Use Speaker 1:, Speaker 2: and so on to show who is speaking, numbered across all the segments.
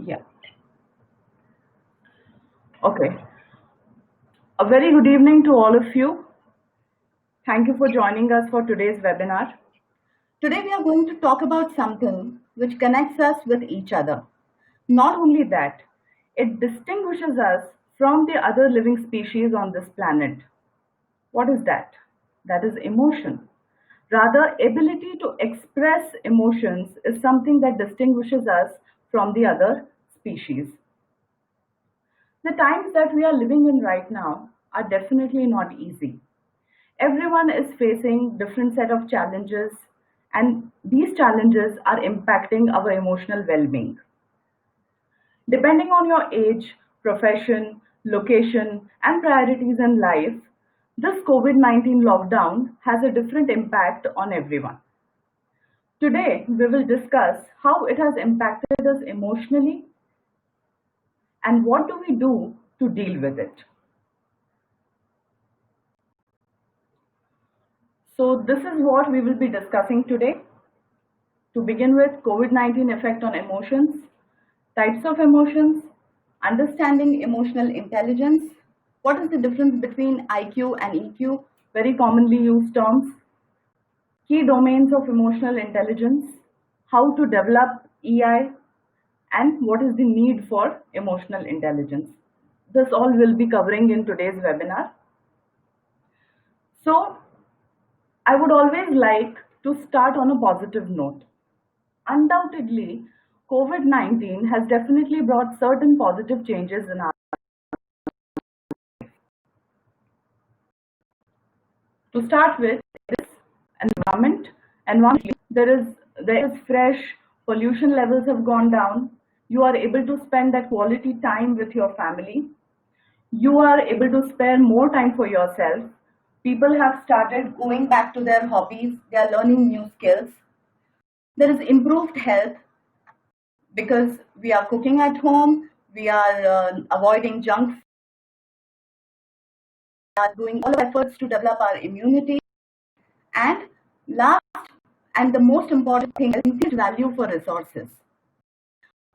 Speaker 1: Yeah. Okay. A very good evening to all of you. Thank you for joining us for today's webinar. Today we are going to talk about something which connects us with each other. Not only that, it distinguishes us from the other living species on this planet. What is that? That is emotion. Rather, ability to express emotions is something that distinguishes us from the other species. The times that we are living in right now are definitely not easy. Everyone is facing different set of challenges, and these challenges are impacting our emotional well-being. Depending on your age, profession, location, and priorities in life, this COVID-19 lockdown has a different impact on everyone. Today, we will discuss how it has impacted us emotionally and what do we do to deal with it. So this is what we will be discussing today. To begin with, COVID-19 effect on emotions, types of emotions, understanding emotional intelligence, what is the difference between IQ and EQ, very commonly used terms, key domains of emotional intelligence, how to develop EI, and what is the need for emotional intelligence. This all will be covering in today's webinar. So, I would always like to start on a positive note. Undoubtedly, COVID-19 has definitely brought certain positive changes in our. To start with, is environment. Environment, there is fresh, pollution levels have gone down. You are able to spend that quality time with your family. You are able to spare more time for yourself. People have started going back to their hobbies. They are learning new skills. There is improved health because we are cooking at home. We are avoiding junk. We are doing all efforts to develop our immunity. And last and the most important thing is increased value for resources.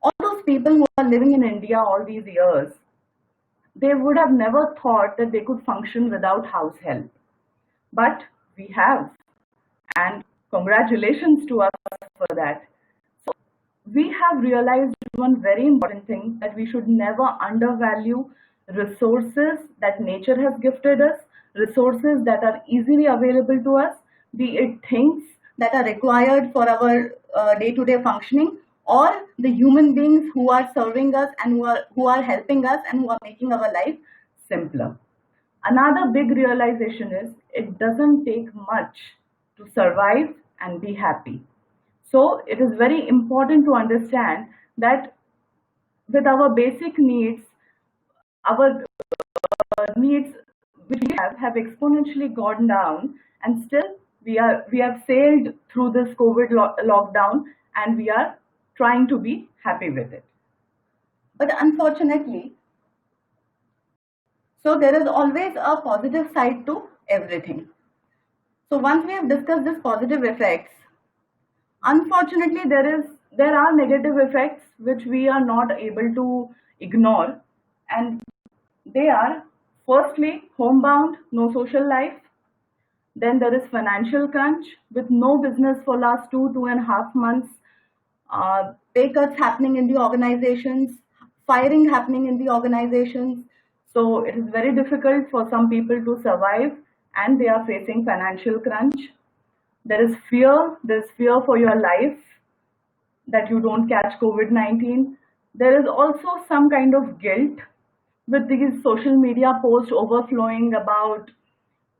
Speaker 1: All those people who are living in India all these years, they would have never thought that they could function without house help. But we have, and congratulations to us for that. So we have realized one very important thing, that we should never undervalue resources that nature has gifted us, resources that are easily available to us, be it things that are required for our day-to-day functioning, or the human beings who are serving us and who are helping us and who are making our life simpler. Another big realization is it doesn't take much to survive and be happy. So it is very important to understand that with our basic needs, our needs which we have exponentially gone down, and still we have sailed through this COVID lockdown, and we are trying to be happy with it. But unfortunately, so there is always a positive side to everything. So once we have discussed this positive effects, unfortunately there are negative effects which we are not able to ignore, and they are firstly homebound, no social life. Then there is financial crunch with no business for last 2.5 months, pay cuts happening in the organizations, firing happening in the organizations. So it is very difficult for some people to survive, and they are facing financial crunch. There's fear for your life that you don't catch COVID-19. There is also some kind of guilt with these social media posts overflowing about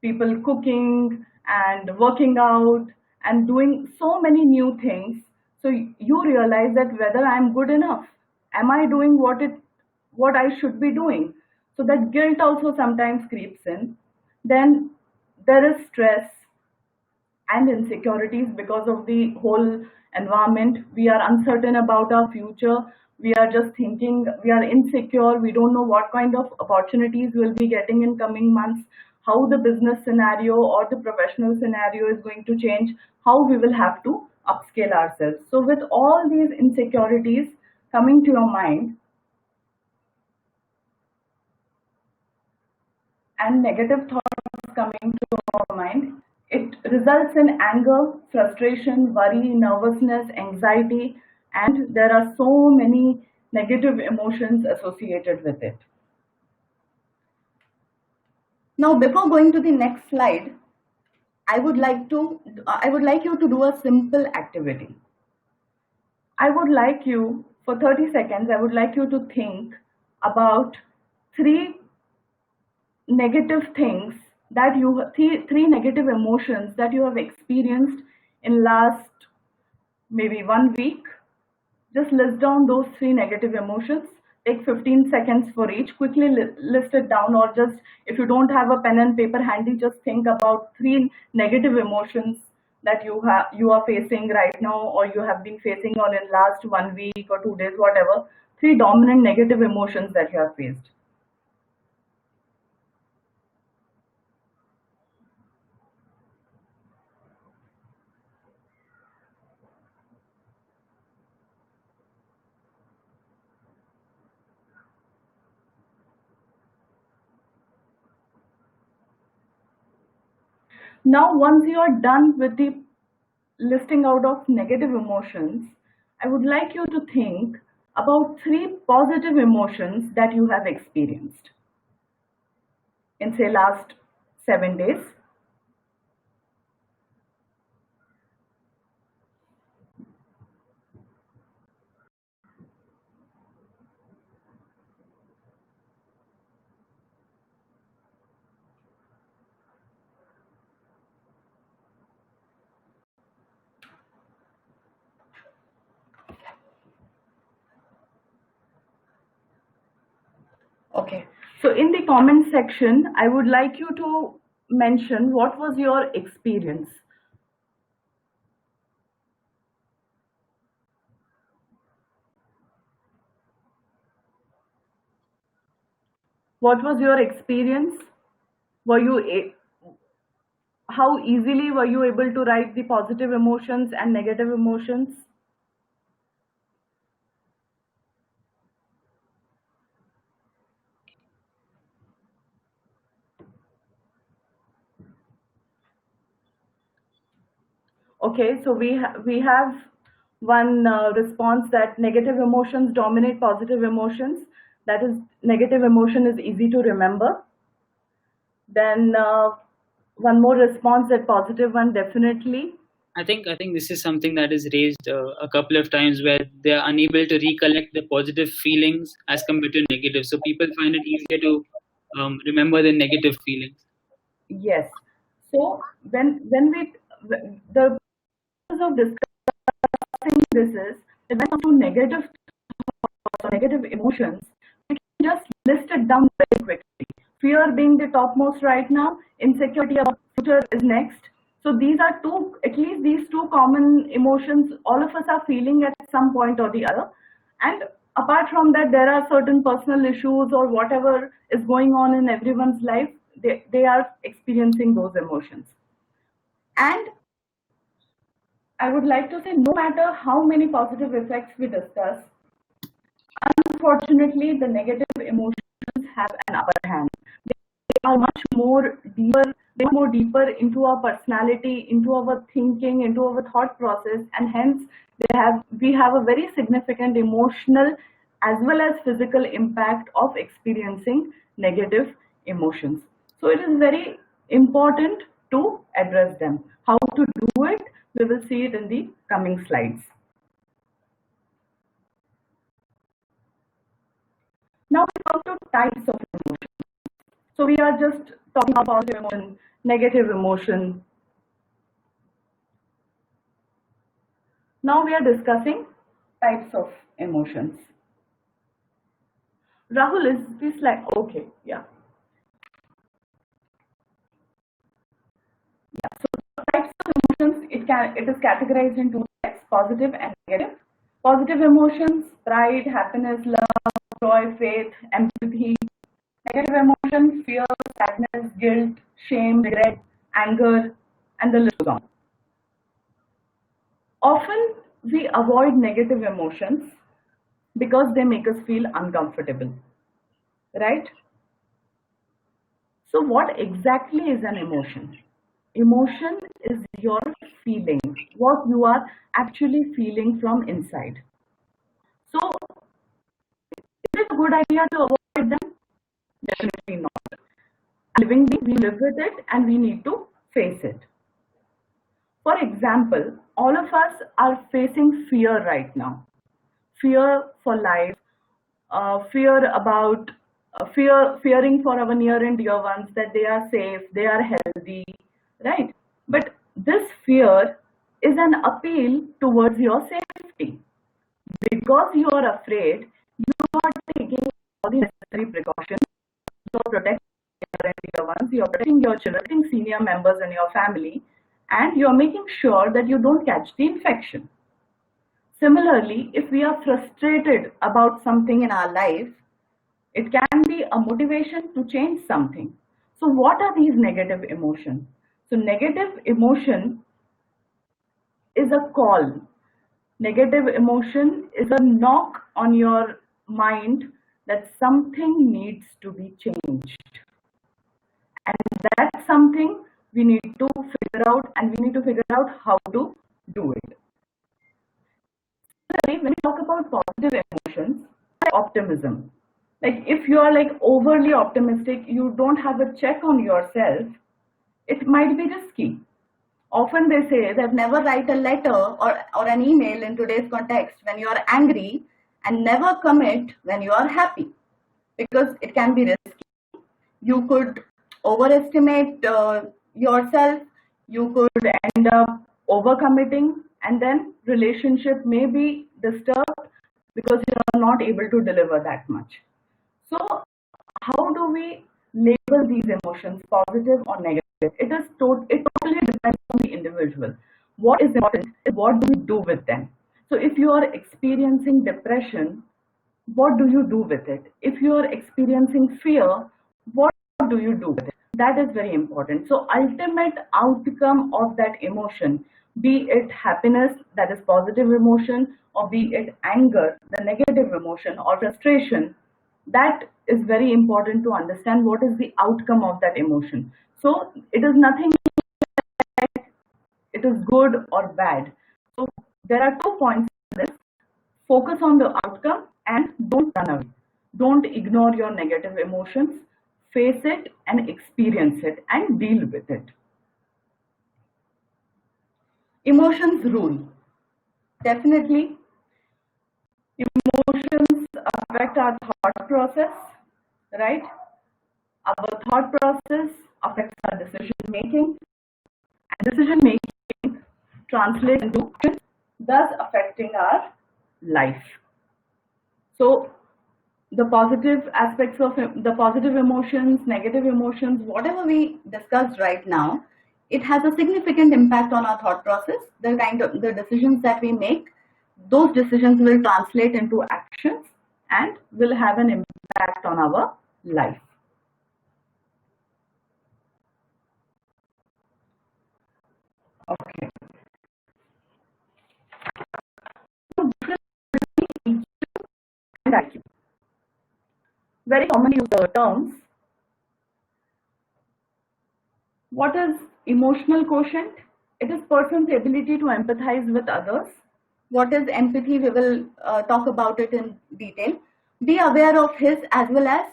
Speaker 1: people cooking and working out and doing so many new things. So you realize that whether I'm good enough, am I doing what I should be doing? So that guilt also sometimes creeps in. Then there is stress and insecurities because of the whole environment. We are uncertain about our future. We are just thinking, we are insecure. We don't know what kind of opportunities we'll be getting in coming months, how the business scenario or the professional scenario is going to change, how we will have to upscale ourselves. So with all these insecurities, coming to your mind and negative thoughts coming to your mind, it results in anger, frustration, worry, nervousness, anxiety, and there are so many negative emotions associated with it. Now, before going to the next slide, I would like you to do a simple activity. I would like you, for 30 seconds, I would like you to think about three negative things that three negative emotions that you have experienced in last maybe 1 week. Just list down those three negative emotions. Take 15 seconds for each. Quickly list it down, or just if you don't have a pen and paper handy, just think about three negative emotions that you are facing right now, or you have been facing on in last 1 week or 2 days, whatever. Three dominant negative emotions that you have faced. Now, once you are done with the listing out of negative emotions, I would like you to think about three positive emotions that you have experienced in, say, last 7 days. Okay. So in the comment section, I would like you to mention what was your experience. What was your experience? Were you how easily were you able to write the positive emotions and negative emotions? Okay, so we have one response that negative emotions dominate positive emotions. That is, negative emotion is easy to remember. Then one more response, that positive one definitely.
Speaker 2: I think this is something that is raised a couple of times, where they are unable to recollect the positive feelings as compared to negative. So people find it easier to remember the negative feelings.
Speaker 1: Yes. So when we the purpose of discussing this is that when it comes to negative thoughts or negative emotions, we can just list it down very quickly. Fear being the topmost right now, insecurity about future is next. So these are two, at least these two common emotions all of us are feeling at some point or the other. And apart from that, there are certain personal issues or whatever is going on in everyone's life. They are experiencing those emotions. And I would like to say, no matter how many positive effects we discuss, unfortunately, the negative emotions have an upper hand. They are much more deeper. They are more deeper into our personality, into our thinking, into our thought process, and hence we have a very significant emotional as well as physical impact of experiencing negative emotions. So it is very important to address them. How to do it? We will see it in the coming slides. Now we come to types of emotion. So we are just talking about positive emotion, negative emotion. Now we are discussing types of emotions. Rahul, is this like okay? Yeah. Yeah. So types of emotions, it is categorized into two types: positive and negative. Positive emotions: pride, happiness, love, joy, faith, empathy. Negative emotion: fear, sadness, guilt, shame, regret, anger, and the list goes on. Often we avoid negative emotions because they make us feel uncomfortable, right? So what exactly is an emotion? Emotion is your feeling, what you are actually feeling from inside. So is it a good idea to avoid them? Definitely not. Living being, we live with it and we need to face it. For example, all of us are facing fear right now. Fear for life, fear about fearing for our near and dear ones that they are safe, they are healthy, right? But this fear is an appeal towards your safety. Because you are afraid, you are taking all the necessary precautions. You are protecting your dear ones, you are protecting your children, protecting senior members in your family, and you are making sure that you don't catch the infection. Similarly, if we are frustrated about something in our life, it can be a motivation to change something. So, what are these negative emotions? So, negative emotion is a call. Negative emotion is a knock on your mind that something needs to be changed. And that's something we need to figure out, and we need to figure out how to do it. When we talk about positive emotions, optimism. Like if you are like overly optimistic, you don't have a check on yourself, it might be risky. Often they say that never write a letter or an email in today's context when you are angry, and never commit when you are happy, because it can be risky. You could overestimate yourself, you could end up overcommitting, and then relationship may be disturbed because you are not able to deliver that much. So how do we label these emotions, positive or negative? It totally depends on the individual. What is important is what do we do with them. So if you are experiencing depression, what do you do with it? If you are experiencing fear, what do you do with it? That is very important. So ultimate outcome of that emotion, be it happiness, that is positive emotion, or be it anger, the negative emotion, or frustration, that is very important to understand what is the outcome of that emotion. So it is nothing like it is good or bad. So there are 2 points in this. Focus on the outcome and don't run away. Don't ignore your negative emotions. Face it and experience it and deal with it. Emotions rule. Definitely, emotions affect our thought process, right? Our thought process affects our decision making, and decision making translates into action, thus affecting our life. So the positive aspects of the positive emotions, negative emotions, whatever we discussed right now, it has a significant impact on our thought process. The kind of the decisions that we make, those decisions will translate into actions and will have an impact on our life. Okay. So difference between EQ and IQ. Very commonly used terms. What is emotional quotient? It is person's ability to empathize with others. What is empathy? We will talk about it in detail. Be aware of his as well as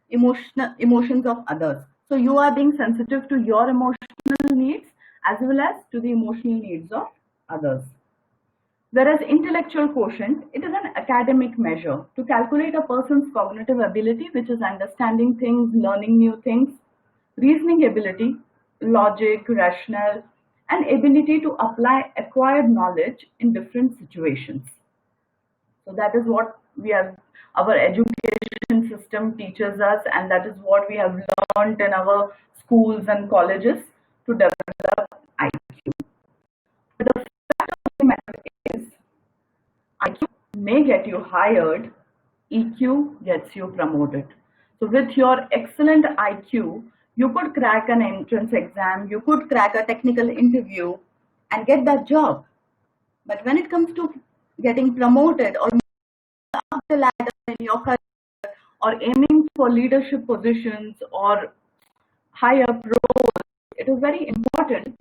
Speaker 1: emotions of others. So you are being sensitive to your emotional needs as well as to the emotional needs of others. Whereas intellectual quotient, it is an academic measure to calculate a person's cognitive ability, which is understanding things, learning new things, reasoning ability, logic, rational, and ability to apply acquired knowledge in different situations. So that is what our education system teaches us, and that is what we have learned in our schools and colleges to develop IQ. But the fact of the matter is, IQ may get you hired, EQ gets you promoted. So with your excellent IQ, you could crack an entrance exam, you could crack a technical interview and get that job. But when it comes to getting promoted or up the in your career or aiming for leadership positions or higher roles, it is very important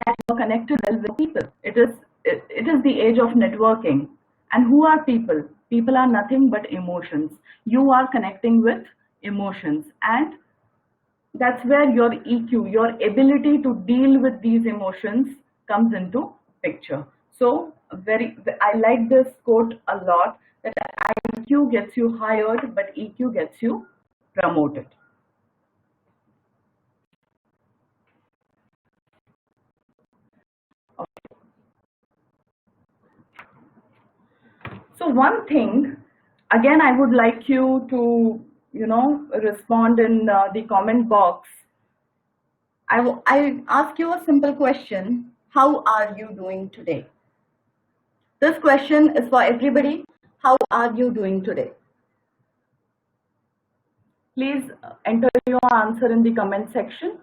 Speaker 1: that you are connected well with people. It is the age of networking. And who are people? People are nothing but emotions. You are connecting with emotions, and that's where your EQ, your ability to deal with these emotions, comes into picture. So I like this quote a lot, that IQ gets you hired, but EQ gets you promoted. So one thing, again, I would like you to, respond in the comment box. I ask you a simple question. How are you doing today? This question is for everybody. How are you doing today? Please enter your answer in the comment section.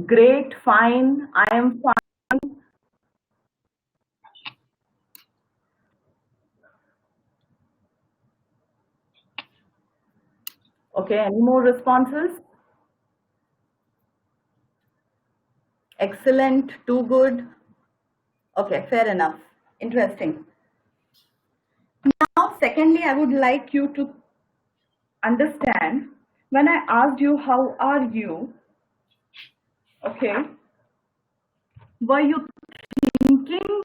Speaker 1: Great, fine, I am fine. Okay, any more responses? Excellent, too good. Okay, fair enough. Interesting. Now, secondly, I would like you to understand, when I asked you, how are you? Okay, were you thinking,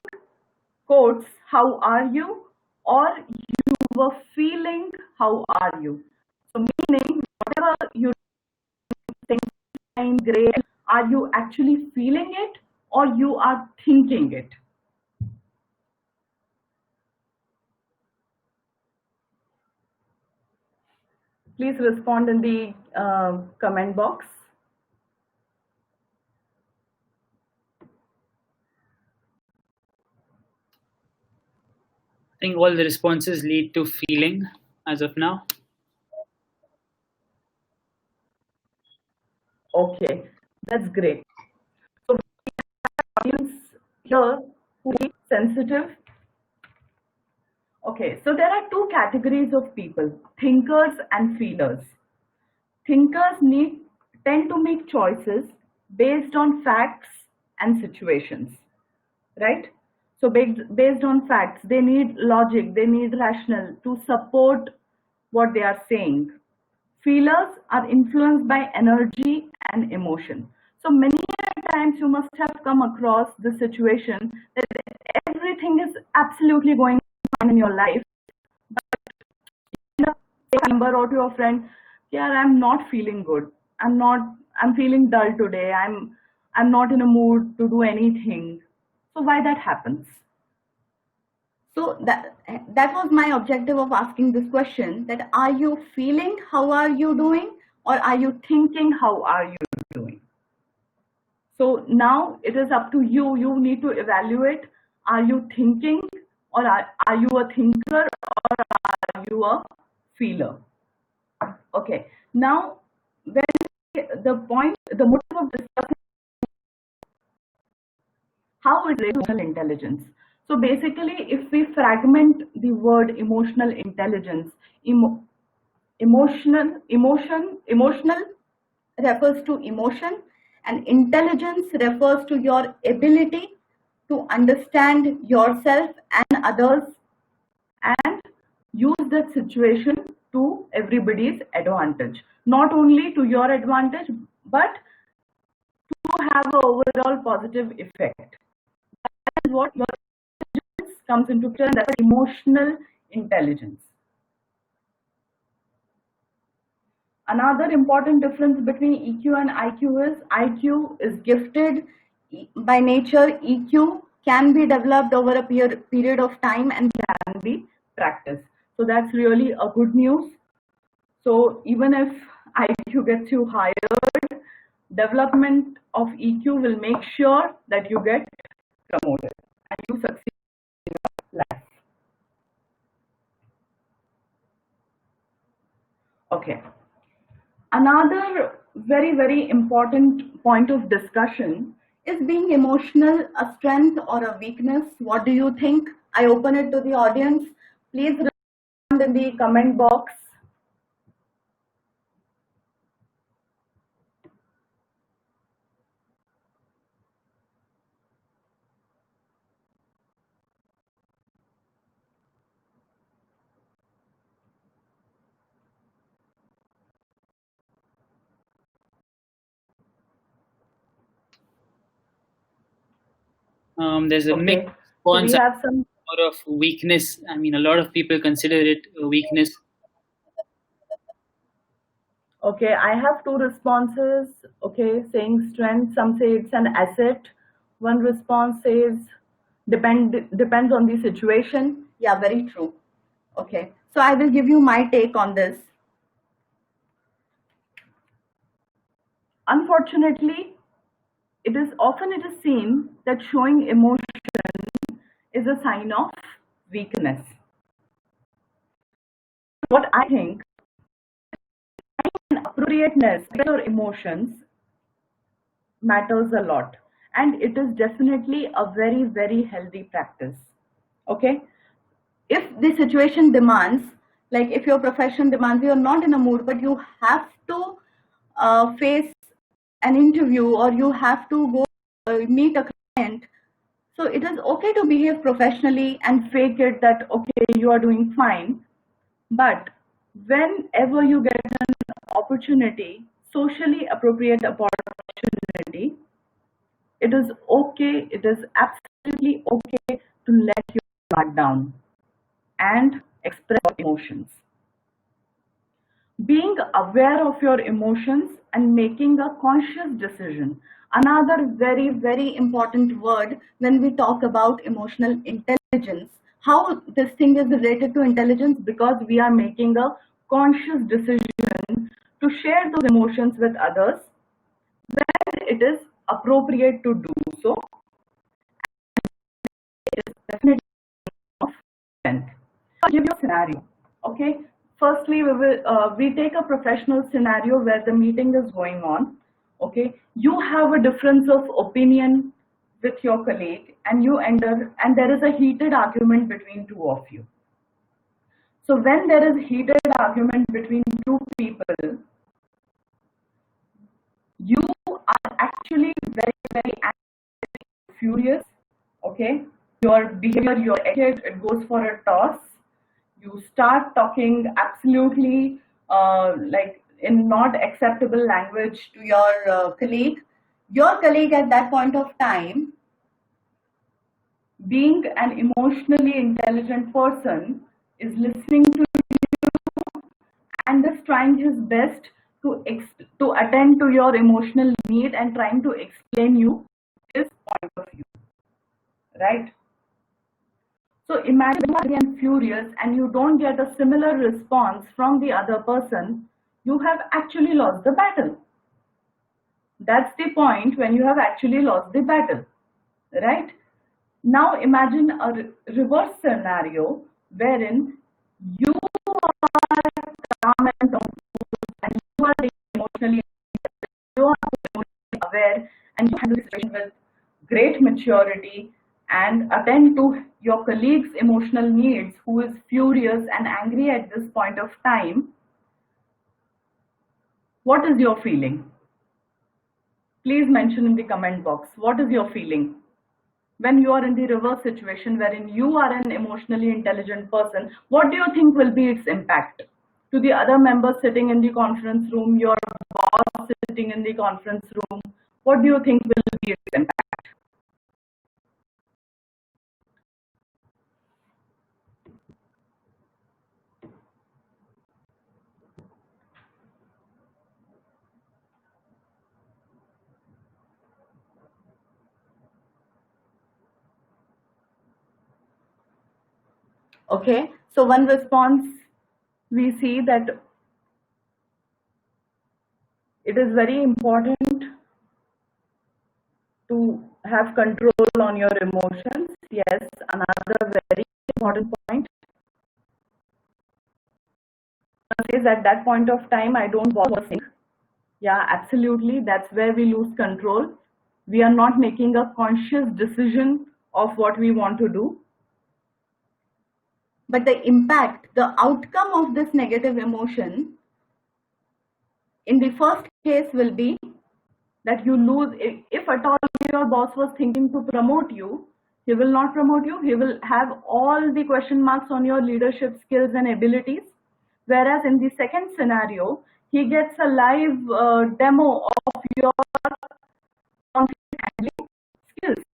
Speaker 1: quotes, how are you? Or you were feeling, how are you? So meaning, whatever you think, fine, great, are you actually feeling it, or you are thinking it? Please respond in the comment box.
Speaker 2: I think all the responses lead to feeling as of now.
Speaker 1: Okay, that's great. So audience here who is sensitive. Okay, so there are two categories of people, thinkers and feelers. Thinkers tend to make choices based on facts and situations, right? So based on facts, they need logic, they need rational to support what they are saying. Feelers are influenced by energy and emotion. So many times you must have come across the situation that everything is absolutely going fine in your life, say a member or to your friend, yeah, I'm not feeling good. I'm feeling dull today. I'm not in a mood to do anything. So why that happens? So that was my objective of asking this question, that are you feeling, how are you doing, or are you thinking, how are you doing? So now it is up to you. You need to evaluate, are you thinking, or are you a thinker, or are you a feeler? Okay. Now, the motive of discussing how is emotional intelligence. So basically, if we fragment the word emotional intelligence, emotional refers to emotion, and intelligence refers to your ability to understand yourself and others and use that situation to everybody's advantage. Not only to your advantage, but to have an overall positive effect. That is what your intelligence comes into picture, and that's emotional intelligence. Another important difference between EQ and IQ is IQ is gifted by nature. EQ can be developed over a period of time and can be practiced. So that's really a good news. So even if IQ gets you hired, development of EQ will make sure that you get promoted and you succeed in your life. Okay. Another very important point of discussion. Is being emotional a strength or a weakness? What do you think? I open it to the audience. Please respond in the comment box.
Speaker 2: There's a mixed
Speaker 1: Okay. So we
Speaker 2: response,
Speaker 1: have some.
Speaker 2: more of weakness. I mean, a lot of people consider it a weakness.
Speaker 1: Okay, I have two responses. Okay, saying strength. Some say it's an asset. One response says depends on the situation. Yeah, very true. Okay, so I will give you my take on this. Unfortunately, it is seen that showing emotion is a sign of weakness. What I think, appropriateness of your emotions matters a lot, and it is definitely a very healthy practice. Okay, if the situation demands, like if your profession demands, you're not in a mood but you have to face an interview, or you have to go meet a client, so it is okay to behave professionally and fake it that okay, you are doing fine. But whenever you get an opportunity, socially appropriate opportunity, it is okay, it is absolutely okay to let your guard down and express emotions. Being aware of your emotions and making a conscious decision. Another very important word when we talk about emotional intelligence. How this thing is related to intelligence? Because we are making a conscious decision to share those emotions with others when it is appropriate to do so. It is definitely of strength. I'll give you a scenario. Okay. Firstly, we take a professional scenario where the meeting is going on. Okay. You have a difference of opinion with your colleague, and you enter, and there is a heated argument between two of you. So when there is heated argument between two people, you are actually very furious. Okay, your behavior, your attitude, it goes for a toss. You start talking absolutely like in not acceptable language to your colleague. Your colleague at that point of time, being an emotionally intelligent person, is listening to and is trying his best to attend to your emotional need and trying to explain you his point of view, right? So imagine you are again furious and you don't get a similar response from the other person, you have actually lost the battle. That's the point when you have actually lost the battle, right? Now imagine a reverse scenario wherein you are calm and composed and you are emotionally, you are emotionally aware, and you handle the situation with great maturity and attend to your colleague's emotional needs who is furious and angry at this point of time. What is your feeling? Please mention in the comment box. What is your feeling? When you are in the reverse situation wherein you are an emotionally intelligent person, what do you think will be its impact to the other members sitting in the conference room, your boss sitting in the conference room? What do you think will be its impact? Okay, so one response, we see that it is very important to have control on your emotions. Yes, another very important point. Says at that point of time, I don't bother think. Yeah, absolutely. That's where we lose control. We are not making a conscious decision of what we want to do. But the impact, the outcome of this negative emotion in the first case will be that you lose. If at all your boss was thinking to promote you, he will not promote you. He will have all the question marks on your leadership skills and abilities. Whereas in the second scenario, he gets a live demo of your conflict handling skills.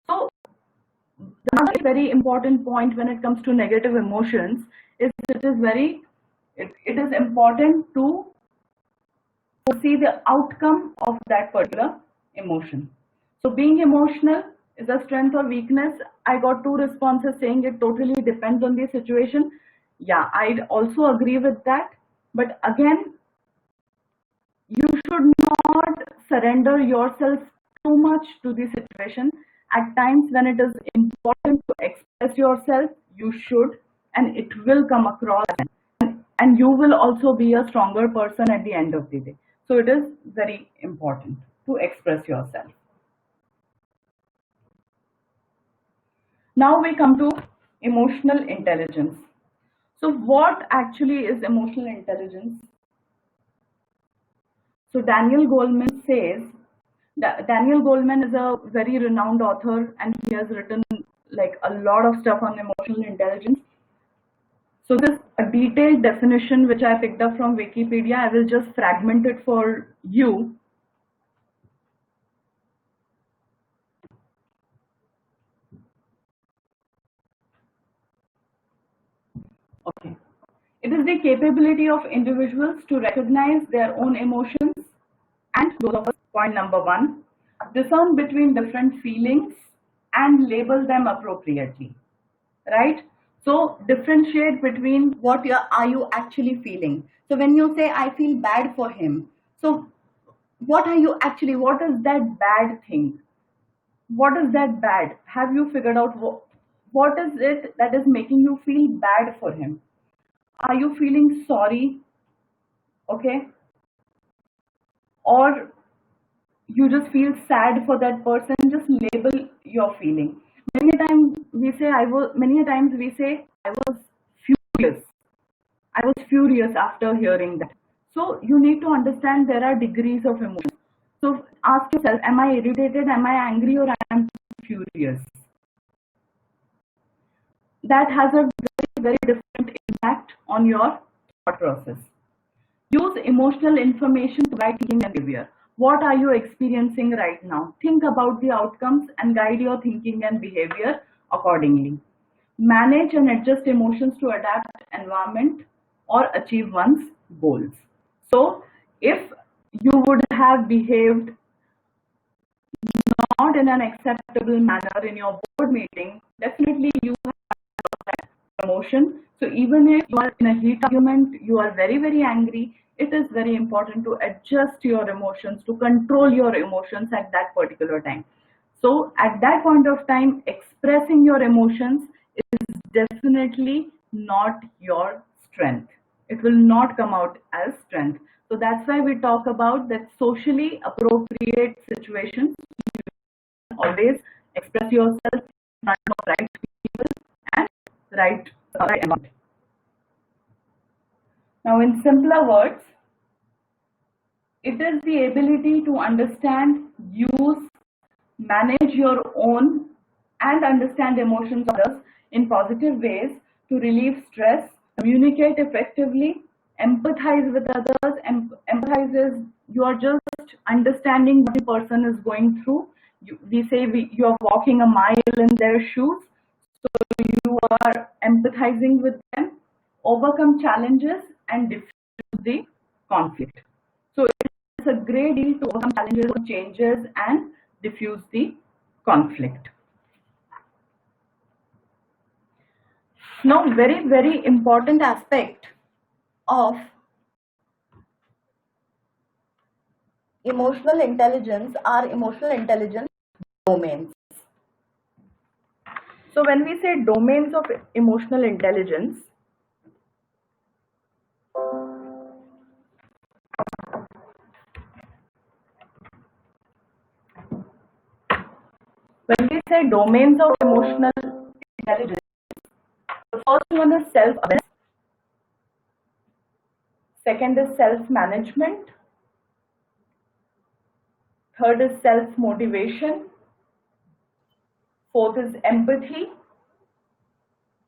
Speaker 1: So another very important point when it comes to negative emotions is it is important to see the outcome of that particular emotion. So being emotional is a strength or weakness. I got two responses saying it totally depends on the situation. Yeah, I'd also agree with that. But again, you should not surrender yourself too much to the situation. At times when it is important to express yourself, you should, and it will come across, and you will also be a stronger person at the end of the day. So it is very important to express yourself. Now we come to emotional intelligence. So what actually is emotional intelligence? So Daniel Goleman is a very renowned author, and he has written like a lot of stuff on emotional intelligence. So this a detailed definition which I picked up from Wikipedia. I will just fragment it for you. Okay. It is the capability of individuals to recognize their own emotions and those of us, point number one, discern between different feelings and label them appropriately, right? So differentiate between what are you actually feeling. So when you say I feel bad for him, so what are you actually, what is that bad thing? What is that bad? Have you figured out what is it that is making you feel bad for him? Are you feeling sorry? Okay. Or you just feel sad for that person, just label your feeling. Many times we say I was furious. I was furious after hearing that. So you need to understand there are degrees of emotion. So ask yourself, am I irritated, am I angry, or am I furious? That has a very different impact on your thought process. Use emotional information to guide thinking and behavior. What are you experiencing right now? Think about the outcomes and guide your thinking and behavior accordingly. Manage and adjust emotions to adapt environment or achieve one's goals. So, if you would have behaved not in an acceptable manner in your board meeting, definitely you have emotion. So even if you are in a heat argument, you are very angry, it is very important to adjust your emotions, to control your emotions at that particular time. So at that point of time, expressing your emotions is definitely not your strength. It will not come out as strength. So that's why we talk about that socially appropriate situations. Always express yourself in front of right people and right environment. Now, in simpler words, it is the ability to understand, use, manage your own, and understand emotions of others in positive ways to relieve stress, communicate effectively, empathize with others. Empathize is you are just understanding what the person is going through. You are walking a mile in their shoes, so you are empathizing with them, overcome challenges, and diffuse the conflict. So it's a great deal to overcome challenges, changes, and diffuse the conflict. Now, very important aspect of emotional intelligence are emotional intelligence domains. So when we say domains of emotional intelligence, When we say domains of emotional intelligence, the first one is self-awareness, second is self-management, third is self-motivation, fourth is empathy,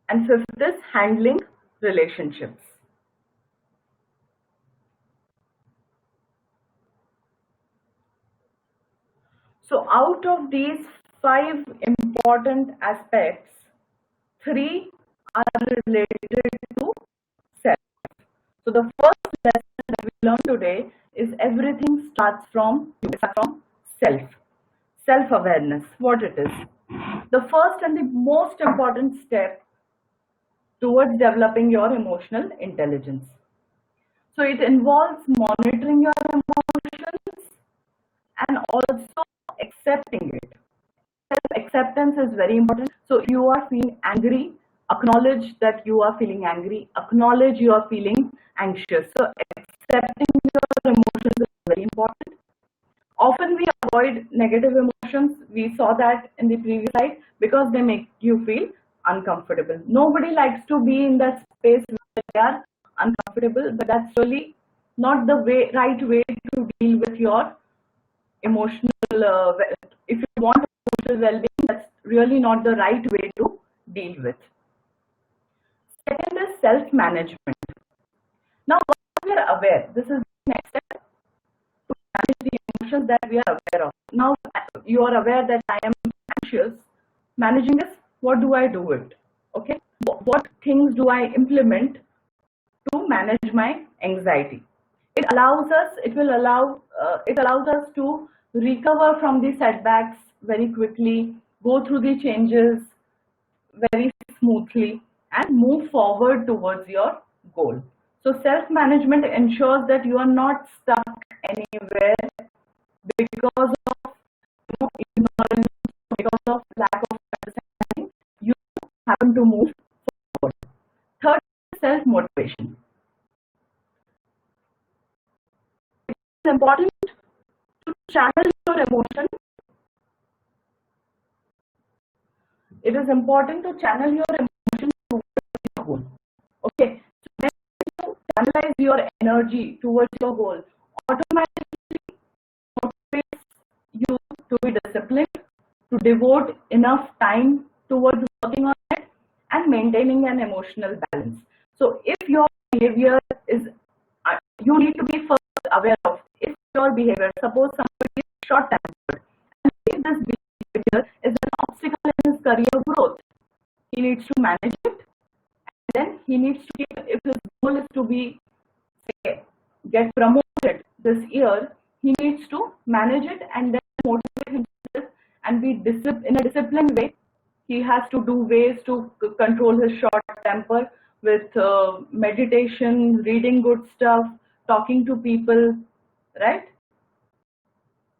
Speaker 1: and fifth is handling relationships. So out of these 5 important aspects, 3 are related to self. So the first lesson that we learned today is everything starts from self. Self-awareness, what it is. The first and the most important step towards developing your emotional intelligence. So it involves monitoring your emotions and also accepting it. Self-acceptance is very important. So if you are feeling angry, acknowledge that you are feeling angry, acknowledge you are feeling anxious. So accepting your emotions is very important. Often we avoid negative emotions. We saw that in the previous slide because they make you feel uncomfortable. Nobody likes to be in that space where they are uncomfortable, but that's really not the right way to deal with your emotional. If you want emotional well-being, that's really not the right way to deal with. Second is self-management. Now, once we are aware, this is the next step to manage the emotions that we are aware of. Now, you are aware that I am anxious. Managing this, what do I do with it? Okay, what things do I implement to manage my anxiety? It allows us. It will allow. It allows us to recover from the setbacks very quickly, go through the changes very smoothly, and move forward towards your goal. So self-management ensures that you are not stuck anywhere because of ignorance, because of lack of understanding. You happen to move forward. Third, self-motivation. It's important to channel your emotion. It is important to channel your emotion towards your goal. Okay, so when you channelize your energy towards your goal, automatically motivates you to be disciplined, to devote enough time towards working on it and maintaining an emotional balance. So if your behavior is, you need to be first aware of if your behavior, suppose somebody is short-tempered, and if this behavior is an obstacle in his career growth, he needs to manage it. And then he needs to keep, if his goal is to be, say, get promoted this year, he needs to manage it and then motivate himself and be in a disciplined way. He has to do ways to control his short temper with meditation, reading good stuff, talking to people, right?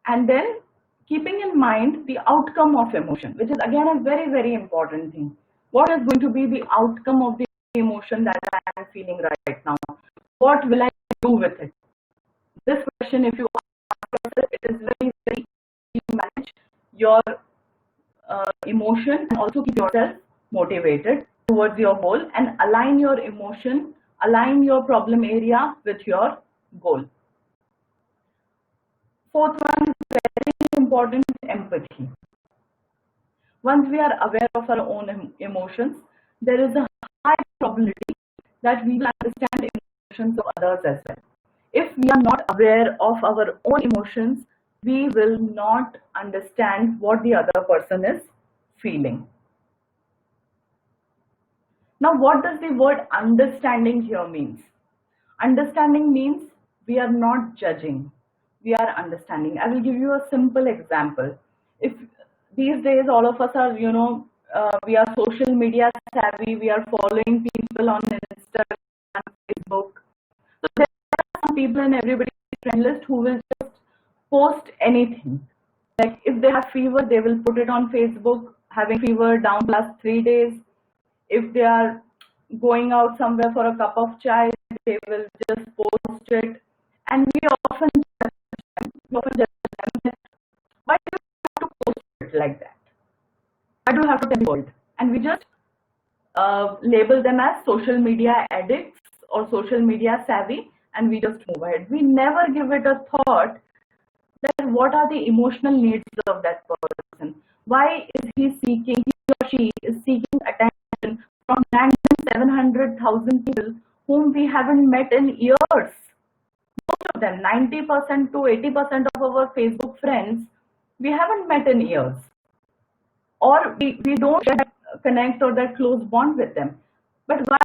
Speaker 1: And then keeping in mind the outcome of emotion, which is again a very, very important thing. What is going to be the outcome of the emotion that I am feeling right now? What will I do with it? This question, if you ask yourself, it is very, very easy to manage your emotion and also keep yourself motivated towards your goal and align your emotion, align your problem area with your goal. Fourth one is very important, empathy. Once we are aware of our own emotions, there is a high probability that we will understand emotions of others as well. If we are not aware of our own emotions, we will not understand what the other person is feeling. Now, what does the word understanding here means? Understanding means we are not judging, we are understanding. I will give you a simple example. If these days all of us are, we are social media savvy, we are following people on Instagram, Facebook. So there are some people in everybody's friend list who will just post anything. Like if they have fever, they will put it on Facebook, having fever down plus 3 days. If they are going out somewhere for a cup of chai, they will just post it. And we often judge them, why do you have to post it like that? in the world, and we just label them as social media addicts or social media savvy, and we just move ahead. We never give it a thought that what are the emotional needs of that person. Why is he or she is seeking attention from random 700,000 people whom we haven't met in years? Most of them, 90% to 80% of our Facebook friends, we haven't met in years. Or we don't connect or that close bond with them. But why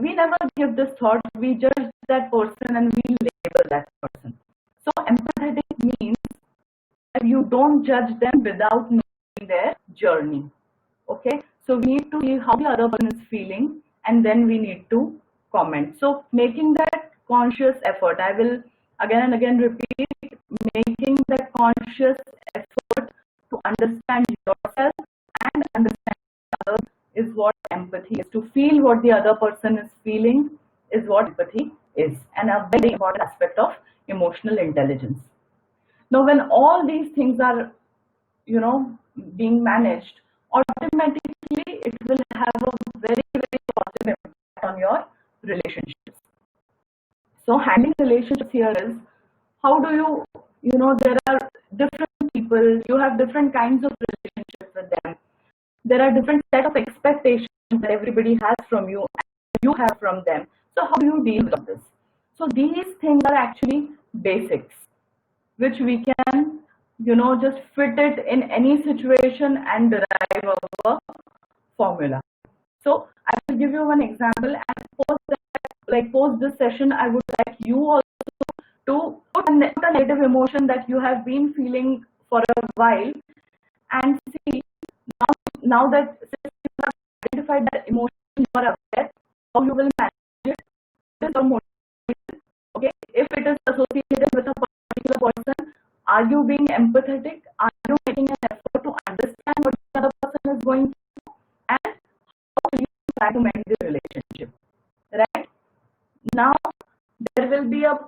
Speaker 1: we never give this thought, we judge that person and we label that person. So empathetic means that you don't judge them without knowing their journey. Okay, so we need to see how the other person is feeling, and then we need to comment. So making that conscious effort, I will again and again repeat, making that conscious effort to understand yourself and understand others is what empathy is. To feel what the other person is feeling is what empathy is, and a very important aspect of emotional intelligence. Now, when all these things are, being managed, automatically it will have a very, very positive impact on your relationships. So handling relationships here is, how do there are different people, you have different kinds of relationships with them. There are different set of expectations that everybody has from you and you have from them. So how do you deal with this? So these things are actually basics, which we can, just fit it in any situation and derive a formula. So I will give you one example, and post this session, I would like you also to put a negative emotion that you have been feeling for a while, and see now that since you have identified that emotion, you are aware how you will manage it. This is your motivation. Okay, if it is associated with a particular person, are you being empathetic? Are you making an effort to understand what the other person is going through, and how will you try to mend the relationship? Right? Now, there will be a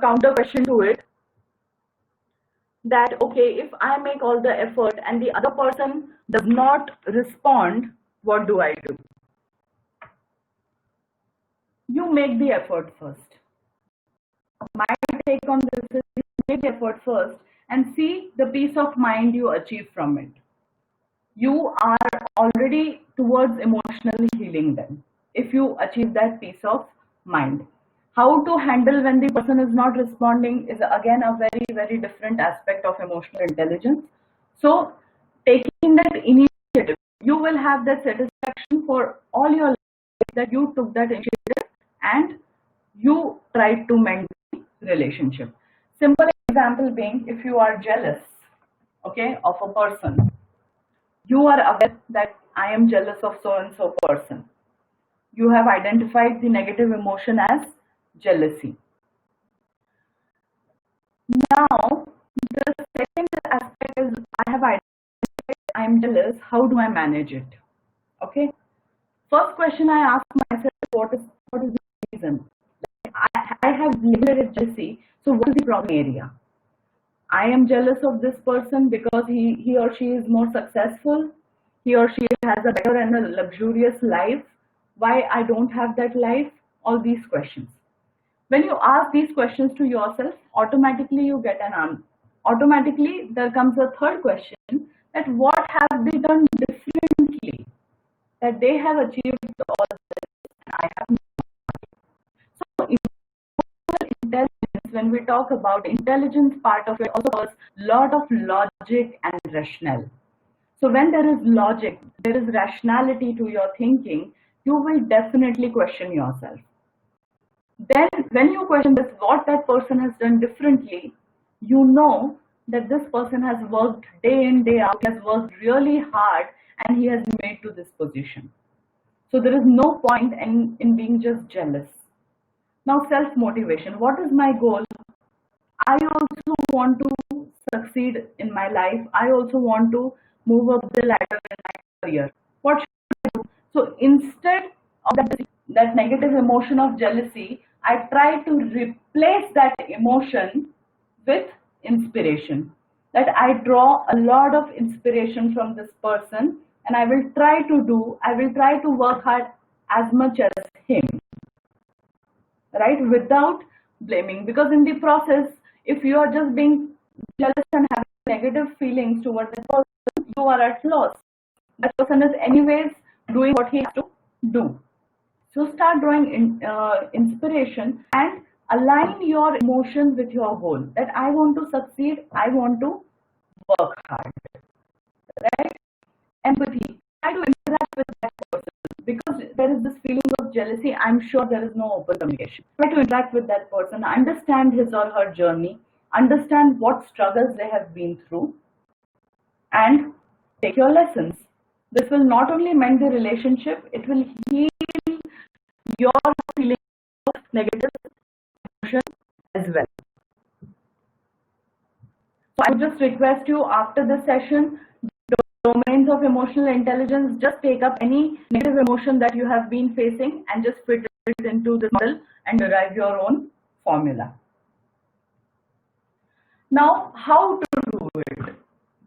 Speaker 1: counter question to it, that okay, if I make all the effort and the other person does not respond, what do I do? You make the effort first. My take on this is, you make the effort first and see the peace of mind you achieve from it. You are already towards emotional healing then, if you achieve that peace of mind. How to handle when the person is not responding is again a very, very different aspect of emotional intelligence. So taking that initiative, you will have that satisfaction for all your life that you took that initiative and you tried to mend the relationship. Simple example being, if you are jealous, okay, of a person, you are aware that I am jealous of so and so person. You have identified the negative emotion as jealousy. Now, the second aspect is, I have identified I am jealous. How do I manage it? Okay. First question I ask myself, what is the reason? I have labeled it jealousy. So what is the problem area? I am jealous of this person because he or she is more successful. He or she has a better and a luxurious life. Why I don't have that life? All these questions. When you ask these questions to yourself, automatically you get an answer. Automatically there comes a third question, that what have they done differently that they have achieved all this and I have not. So emotional intelligence, when we talk about intelligence part of it, also has a lot of logic and rationale. So when there is logic, there is rationality to your thinking, you will definitely question yourself. Then when you question this, what that person has done differently, you know that this person has worked day in, day out, has worked really hard, and he has made to this position. So there is no point in being just jealous. Now, self-motivation. What is my goal? I also want to succeed in my life. I also want to move up the ladder in my career. What should I do? So instead of that negative emotion of jealousy, I try to replace that emotion with inspiration. That I draw a lot of inspiration from this person and I will try to work hard as much as him, right? Without blaming. Because in the process, if you are just being jealous and having negative feelings towards the person, you are at loss. That person is anyways doing what he has to do. So start drawing inspiration and align your emotions with your goal. That I want to succeed, I want to work hard, right? Empathy. Try to interact with that person because there is this feeling of jealousy. I'm sure there is no open communication. Try to interact with that person, understand his or her journey, understand what struggles they have been through, and take your lessons. This will not only mend the relationship, it will heal your feeling of negative emotion as well. So I would just request you after this session, domains of emotional intelligence, just take up any negative emotion that you have been facing and just fit it into this model and derive your own formula. Now, how to do it?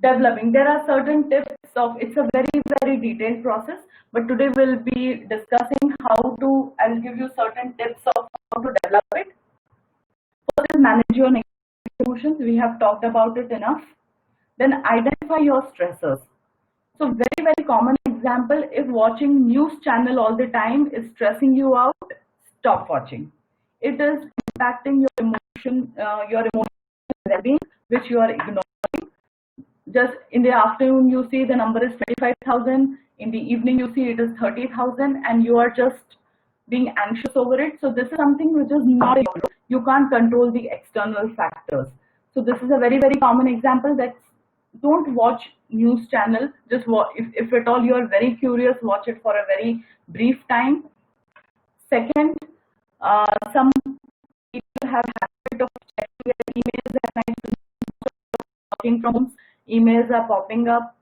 Speaker 1: Developing. There are certain tips of, it's a very, very detailed process, but today we'll be discussing how to, I'll give you certain tips of how to develop it. First is manage your negative emotions. We have talked about it enough. Then identify your stressors. So very, very common example, if watching news channel all the time is stressing you out, stop watching. It is impacting your emotional well-being, which you are ignoring. Just in the afternoon, you see the number is 25,000. In the evening, you see it is 30,000, and you are just being anxious over it. So this is something which is not your control. You can't control the external factors. So this is a very, very common example that don't watch news channel. Just watch, if at all you are very curious, watch it for a very brief time. Second, some people have habit of checking their emails at night. Working from home, emails are popping up.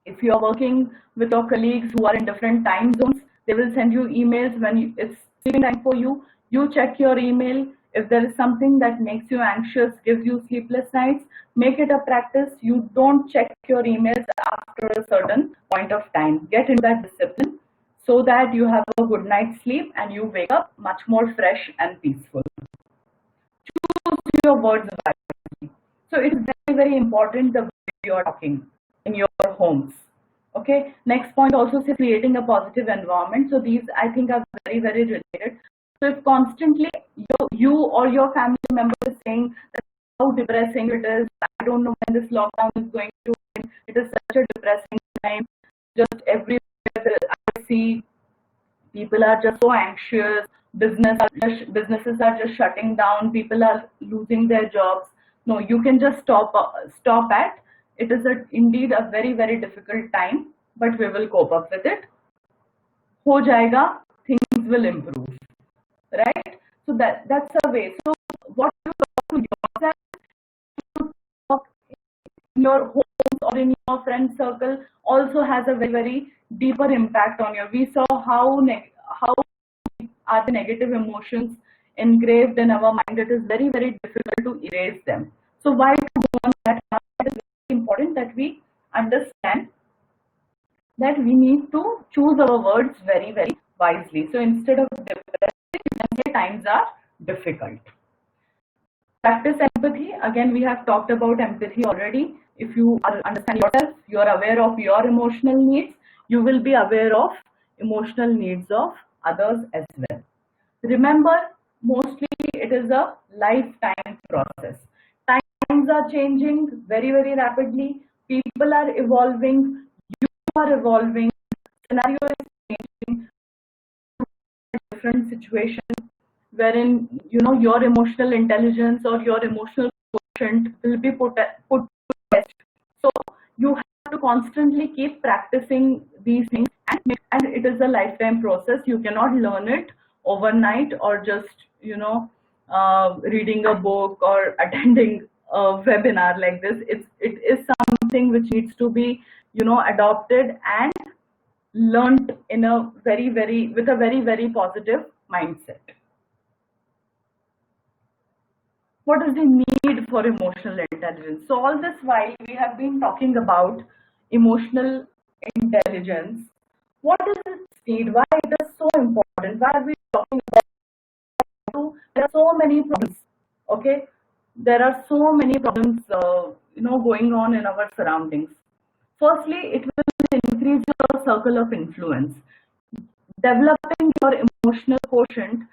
Speaker 1: If you are working with your colleagues who are in different time zones, they will send you emails when it's sleeping time for you. You check your email. If there is something that makes you anxious, gives you sleepless nights, make it a practice. You don't check your emails after a certain point of time. Get into that discipline so that you have a good night's sleep and you wake up much more fresh and peaceful. Choose your words wisely. So it's very, very important the way you are talking in your homes. Okay. Next point also says creating a positive environment. So these I think are very, very related. So if constantly you or your family member is saying that how depressing it is, I don't know when this lockdown is going to end, it is such a depressing time, just everywhere I see people are just so anxious, businesses are just shutting down, people are losing their jobs. No, you can just stop at, it is indeed a very, very difficult time, but we will cope up with it. Ho jayega, things will improve. Right? So that's a way. So what you talk to yourself, you talk in your homes or in your friend circle also has a very, very deeper impact on you. We saw how are the negative emotions engraved in our mind. It is very, very difficult to erase them. So why to go on that? It is very important that we understand that we need to choose our words very, very wisely. So instead of times are difficult. Practice empathy. Again, we have talked about empathy already. If you understand yourself, you are aware of your emotional needs, you will be aware of emotional needs of others as well. Remember, mostly it is a lifetime process. Times are changing very, very rapidly. People are evolving. You are evolving. Scenario is changing. Different situation wherein your emotional intelligence or your emotional quotient will be put to test. So you have to constantly keep practicing these things, and it is a lifetime process. You cannot learn it overnight or just reading a book or attending a webinar like this. It is something which needs to be adopted and learned in a with a very, very positive mindset. What is the need for emotional intelligence? So all this while we have been talking about emotional intelligence, what does it need? Why it is so important? Why are we talking about it? There are so many problems. Okay, there are so many problems, going on in our surroundings. Firstly, it will increase your circle of influence. Developing your emotional quotient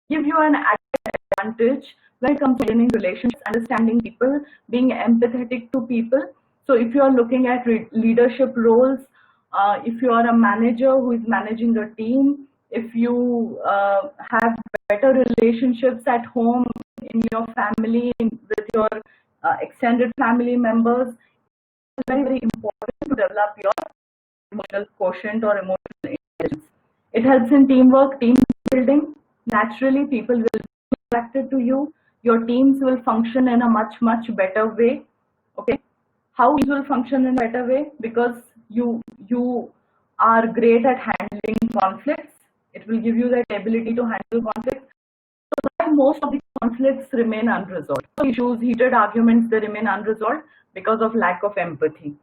Speaker 1: give you an added advantage when it comes to maintaining relationships, understanding people, being empathetic to people. So if you are looking at leadership roles, if you are a manager who is managing a team, if you have better relationships at home, in your family, with your extended family members, it's very, very important to develop your emotional quotient or emotional intelligence. It helps in teamwork, team building. Naturally, people will be attracted to you. Your teams will function in a much, much better way. Okay, how teams will function in a better way? Because you are great at handling conflicts. It will give you that ability to handle conflicts. So why most of the conflicts remain unresolved? Issues, heated arguments, they remain unresolved because of lack of empathy.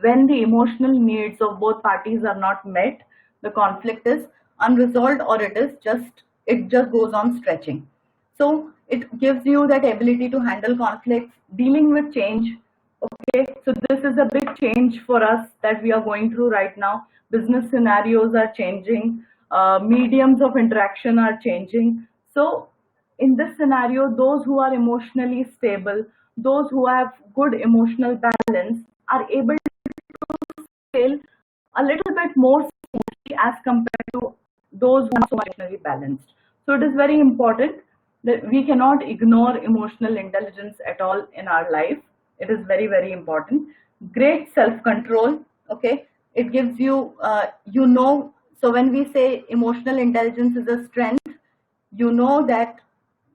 Speaker 1: When the emotional needs of both parties are not met, the conflict is unresolved, or it just goes on stretching. So it gives you that ability to handle conflicts, dealing with change. Okay, so this is a big change for us that we are going through right now. Business scenarios are changing, mediums of interaction are changing. So in this scenario, those who are emotionally stable, those who have good emotional balance, are able fail a little bit more smoothly as compared to those who are so emotionally balanced. So it is very important that we cannot ignore emotional intelligence at all in our life. It is very, very important. Great self-control. Okay, it gives you, So when we say emotional intelligence is a strength, you know that,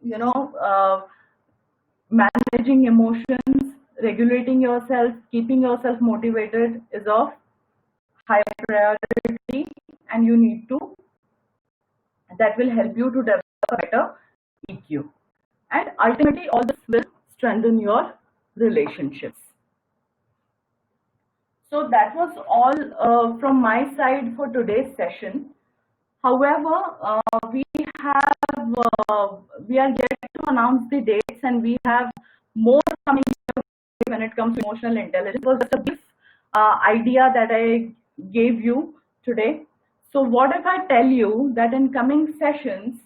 Speaker 1: you know, uh, managing emotions, regulating yourself, keeping yourself motivated is of high priority, and you need to, that will help you to develop a better EQ, and ultimately all this will strengthen your relationships. So that was all from my side for today's session. However, we have we are yet to announce the dates, and we have more coming when it comes to emotional intelligence. It was just a brief idea that I gave you today. So what if I tell you that in coming sessions